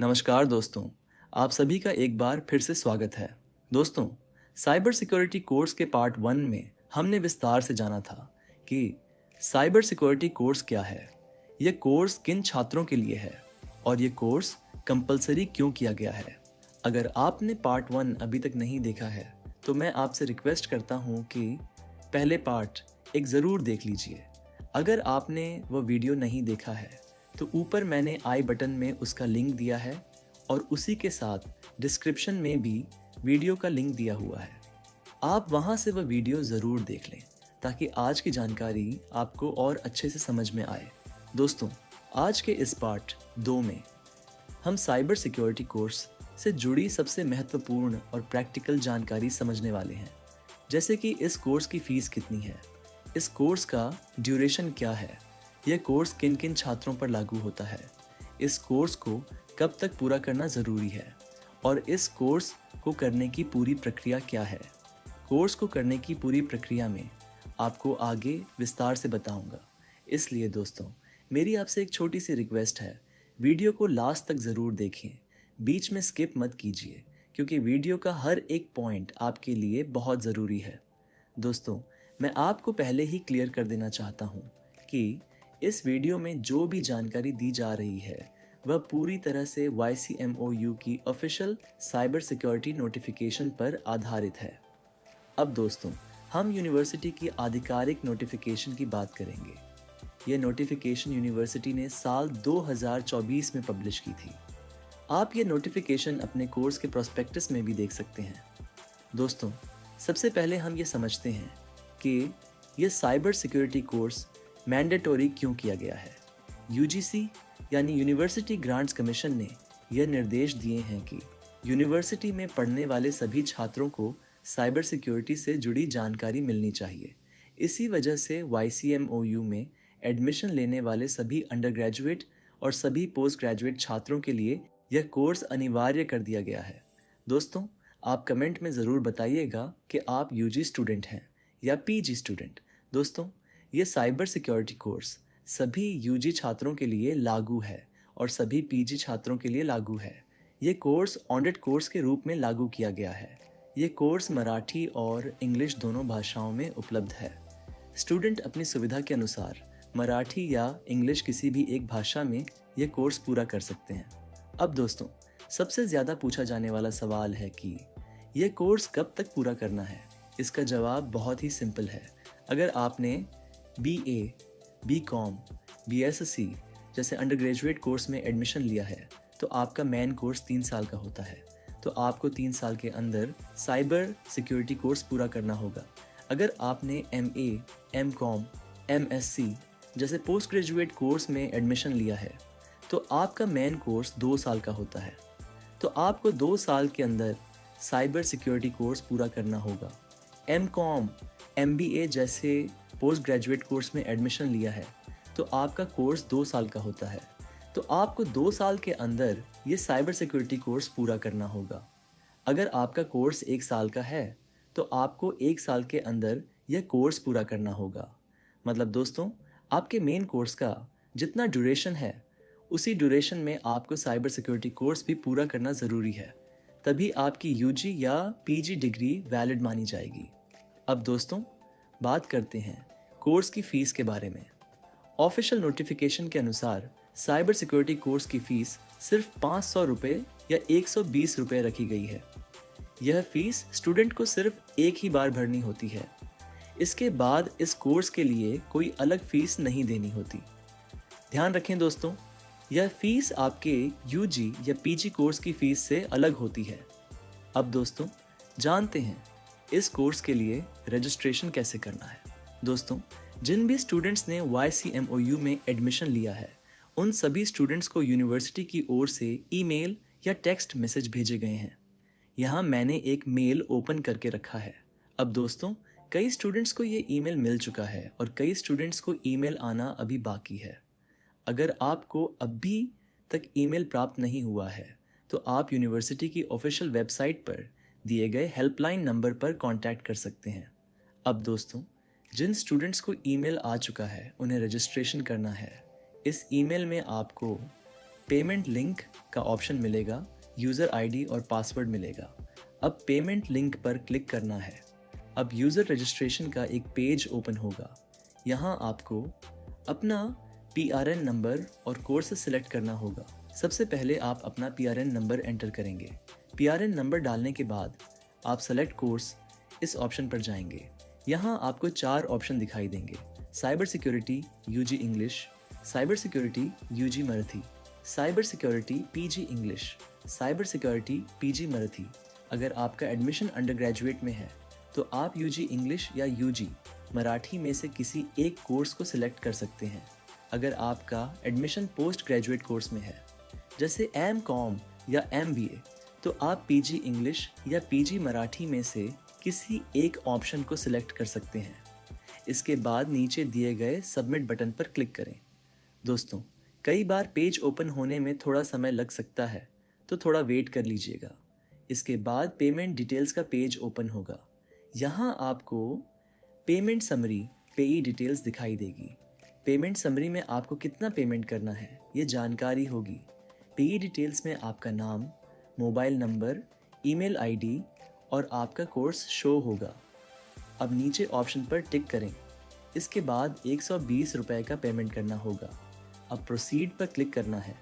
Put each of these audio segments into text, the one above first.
नमस्कार दोस्तों, आप सभी का एक बार फिर से स्वागत है। दोस्तों, साइबर सिक्योरिटी कोर्स के पार्ट 1 में हमने विस्तार से जाना था कि साइबर सिक्योरिटी कोर्स क्या है, यह कोर्स किन छात्रों के लिए है और यह कोर्स कंपलसरी क्यों किया गया है। अगर आपने पार्ट 1 अभी तक नहीं देखा है तो मैं आपसे रिक्वेस्ट करता हूँ कि पहले पार्ट एक ज़रूर देख लीजिए। अगर आपने वह वीडियो नहीं देखा है तो ऊपर मैंने आई बटन में उसका लिंक दिया है और उसी के साथ डिस्क्रिप्शन में भी वीडियो का लिंक दिया हुआ है। आप वहां से वह वीडियो ज़रूर देख लें ताकि आज की जानकारी आपको और अच्छे से समझ में आए। दोस्तों, आज के इस पार्ट 2 में हम साइबर सिक्योरिटी कोर्स से जुड़ी सबसे महत्वपूर्ण और प्रैक्टिकल जानकारी समझने वाले हैं, जैसे कि इस कोर्स की फ़ीस कितनी है, इस कोर्स का ड्यूरेशन क्या है, यह कोर्स किन किन छात्रों पर लागू होता है, इस कोर्स को कब तक पूरा करना ज़रूरी है और इस कोर्स को करने की पूरी प्रक्रिया क्या है। कोर्स को करने की पूरी प्रक्रिया में आपको आगे विस्तार से बताऊंगा। इसलिए दोस्तों, मेरी आपसे एक छोटी सी रिक्वेस्ट है, वीडियो को लास्ट तक ज़रूर देखें, बीच में स्किप मत कीजिए क्योंकि वीडियो का हर एक पॉइंट आपके लिए बहुत ज़रूरी है। दोस्तों, मैं आपको पहले ही क्लियर कर देना चाहता हूँ कि इस वीडियो में जो भी जानकारी दी जा रही है वह पूरी तरह से YCMOU की ऑफिशियल साइबर सिक्योरिटी नोटिफिकेशन पर आधारित है। अब दोस्तों, हम यूनिवर्सिटी की आधिकारिक नोटिफिकेशन की बात करेंगे। यह नोटिफिकेशन यूनिवर्सिटी ने साल 2024 में पब्लिश की थी। आप ये नोटिफिकेशन अपने कोर्स के प्रोस्पेक्टस में भी देख सकते हैं। दोस्तों, सबसे पहले हम ये समझते हैं कि यह साइबर सिक्योरिटी कोर्स मैंडेटरी क्यों किया गया है। यूजीसी यानी यूनिवर्सिटी ग्रांट्स कमीशन ने यह निर्देश दिए हैं कि यूनिवर्सिटी में पढ़ने वाले सभी छात्रों को साइबर सिक्योरिटी से जुड़ी जानकारी मिलनी चाहिए। इसी वजह से YCMOU में एडमिशन लेने वाले सभी अंडर ग्रेजुएट और सभी पोस्ट ग्रेजुएट छात्रों के लिए यह कोर्स अनिवार्य कर दिया गया है। दोस्तों, आप कमेंट में ज़रूर बताइएगा कि आप यूजी स्टूडेंट हैं या पीजी स्टूडेंट। दोस्तों, ये साइबर सिक्योरिटी कोर्स सभी यूजी छात्रों के लिए लागू है और सभी पीजी छात्रों के लिए लागू है। ये कोर्स ऑडिट कोर्स के रूप में लागू किया गया है। ये कोर्स मराठी और इंग्लिश दोनों भाषाओं में उपलब्ध है। स्टूडेंट अपनी सुविधा के अनुसार मराठी या इंग्लिश किसी भी एक भाषा में ये कोर्स पूरा कर सकते हैं। अब दोस्तों, सबसे ज़्यादा पूछा जाने वाला सवाल है कि ये कोर्स कब तक पूरा करना है। इसका जवाब बहुत ही सिंपल है। अगर आपने BA, BCom, BSc जैसे अंडर ग्रेजुएट कोर्स में एडमिशन लिया है तो आपका मेन कोर्स 3 साल का होता है, तो आपको 3 साल के अंदर साइबर सिक्योरिटी कोर्स पूरा करना होगा। अगर आपने MA, MCom, MSc जैसे पोस्ट ग्रेजुएट कोर्स में एडमिशन लिया है तो आपका मेन कोर्स 2 साल का होता है, तो आपको 2 साल के अंदर साइबर सिक्योरिटी कोर्स पूरा करना होगा। MCom, MBA जैसे पोस्ट ग्रेजुएट कोर्स में एडमिशन लिया है तो आपका कोर्स 2 साल का होता है, तो आपको 2 साल के अंदर ये साइबर सिक्योरिटी कोर्स पूरा करना होगा। अगर आपका कोर्स 1 साल का है तो आपको 1 साल के अंदर यह कोर्स पूरा करना होगा। मतलब दोस्तों, आपके मेन कोर्स का जितना ड्यूरेशन है उसी ड्यूरेशन में आपको साइबर सिक्योरिटी कोर्स भी पूरा करना ज़रूरी है, तभी आपकी यूजी या पीजी डिग्री वैलिड मानी जाएगी। अब दोस्तों, बात करते हैं कोर्स की फ़ीस के बारे में। ऑफिशियल नोटिफिकेशन के अनुसार साइबर सिक्योरिटी कोर्स की फ़ीस सिर्फ 500 रुपये या 120 रुपये रखी गई है। यह फ़ीस स्टूडेंट को सिर्फ एक ही बार भरनी होती है। इसके बाद इस कोर्स के लिए कोई अलग फ़ीस नहीं देनी होती। ध्यान रखें दोस्तों, यह फ़ीस आपके यूजी या पीजी कोर्स की फ़ीस से अलग होती है। अब दोस्तों, जानते हैं इस कोर्स के लिए रजिस्ट्रेशन कैसे करना है। दोस्तों, जिन भी स्टूडेंट्स ने YCMOU में एडमिशन लिया है उन सभी स्टूडेंट्स को यूनिवर्सिटी की ओर से ईमेल या टेक्स्ट मैसेज भेजे गए हैं। यहाँ मैंने एक मेल ओपन करके रखा है। अब दोस्तों, कई स्टूडेंट्स को ये ईमेल मिल चुका है और कई स्टूडेंट्स को ईमेल आना अभी बाकी है। अगर आपको अभी तक ईमेल प्राप्त नहीं हुआ है तो आप यूनिवर्सिटी की ऑफिशियल वेबसाइट पर दिए गए हेल्पलाइन नंबर पर कांटेक्ट कर सकते हैं। अब दोस्तों, जिन स्टूडेंट्स को ईमेल आ चुका है उन्हें रजिस्ट्रेशन करना है। इस ईमेल में आपको पेमेंट लिंक का ऑप्शन मिलेगा, यूज़र आईडी और पासवर्ड मिलेगा। अब पेमेंट लिंक पर क्लिक करना है। अब यूज़र रजिस्ट्रेशन का एक पेज ओपन होगा। यहाँ आपको अपना PRN नंबर और कोर्स सिलेक्ट करना होगा। सबसे पहले आप अपना PRN नंबर एंटर करेंगे। PRN नंबर डालने के बाद आप सेलेक्ट कोर्स इस ऑप्शन पर जाएंगे। यहाँ आपको 4 ऑप्शन दिखाई देंगे: cyber security UG English, cyber security UG Marathi, cyber security PG English, cyber security PG Marathi. अगर आपका एडमिशन अंडर ग्रेजुएट में है तो आप UG इंग्लिश या UG मराठी में से किसी एक कोर्स को सिलेक्ट कर सकते हैं। अगर आपका एडमिशन पोस्ट ग्रेजुएट कोर्स में है जैसे MCOM या MBA, तो आप PG इंग्लिश या PG मराठी में से किसी एक ऑप्शन को सिलेक्ट कर सकते हैं। इसके बाद नीचे दिए गए सबमिट बटन पर क्लिक करें। दोस्तों, कई बार पेज ओपन होने में थोड़ा समय लग सकता है, तो थोड़ा वेट कर लीजिएगा। इसके बाद पेमेंट डिटेल्स का पेज ओपन होगा। यहाँ आपको पेमेंट समरी, पेई डिटेल्स दिखाई देगी। पेमेंट समरी में आपको कितना पेमेंट करना है ये जानकारी होगी। पेई डिटेल्स में आपका नाम, मोबाइल नंबर, ईमेल आईडी और आपका कोर्स शो होगा। अब नीचे ऑप्शन पर टिक करें। इसके बाद 120 रुपये का पेमेंट करना होगा। अब प्रोसीड पर क्लिक करना है।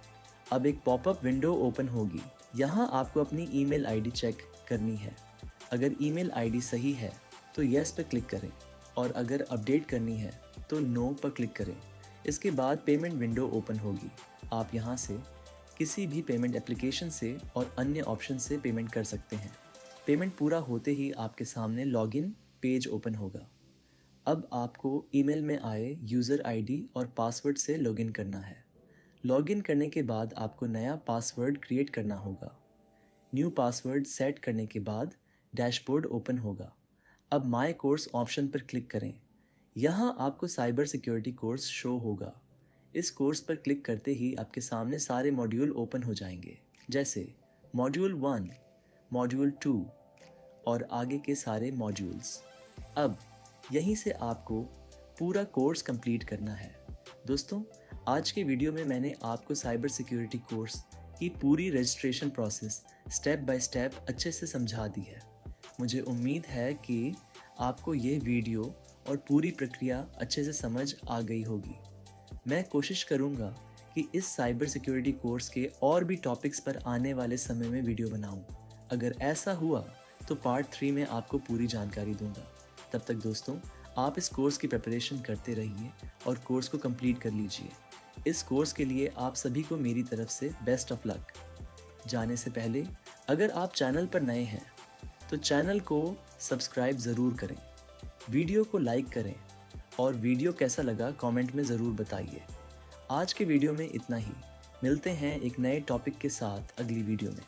अब एक पॉपअप विंडो ओपन होगी। यहाँ आपको अपनी ईमेल आईडी चेक करनी है। अगर ईमेल आईडी सही है तो येस पर क्लिक करें और अगर अपडेट करनी है तो नो पर क्लिक करें। इसके बाद पेमेंट विंडो ओपन होगी। आप यहाँ से किसी भी पेमेंट एप्लीकेशन से और अन्य ऑप्शन से पेमेंट कर सकते हैं। पेमेंट पूरा होते ही आपके सामने लॉगिन पेज ओपन होगा। अब आपको ईमेल में आए यूज़र आईडी और पासवर्ड से लॉगिन करना है। लॉगिन करने के बाद आपको नया पासवर्ड क्रिएट करना होगा। न्यू पासवर्ड सेट करने के बाद डैशबोर्ड ओपन होगा। अब माय कोर्स ऑप्शन पर क्लिक करें। यहाँ आपको साइबर सिक्योरिटी कोर्स शो होगा। इस कोर्स पर क्लिक करते ही आपके सामने सारे मॉड्यूल ओपन हो जाएंगे, जैसे मॉड्यूल 1, मॉड्यूल 2 और आगे के सारे मॉड्यूल्स। अब यहीं से आपको पूरा कोर्स कंप्लीट करना है। दोस्तों, आज के वीडियो में मैंने आपको साइबर सिक्योरिटी कोर्स की पूरी registration process step by step अच्छे से समझा दी है। मुझे उम्मीद है कि आपको ये वीडियो और पूरी प्रक्रिया अच्छे से समझ आ गई होगी। मैं कोशिश करूँगा कि इस साइबर सिक्योरिटी कोर्स के और भी टॉपिक्स पर आने वाले समय में वीडियो बनाऊँ। अगर ऐसा हुआ तो पार्ट 3 में आपको पूरी जानकारी दूंगा। तब तक दोस्तों, आप इस कोर्स की प्रिपरेशन करते रहिए और कोर्स को कंप्लीट कर लीजिए। इस कोर्स के लिए आप सभी को मेरी तरफ से बेस्ट ऑफ लक। जाने से पहले अगर आप चैनल पर नए हैं तो चैनल को सब्सक्राइब ज़रूर करें, वीडियो को लाइक करें और वीडियो कैसा लगा कमेंट में ज़रूर बताइए। आज के वीडियो में इतना ही। मिलते हैं एक नए टॉपिक के साथ अगली वीडियो में।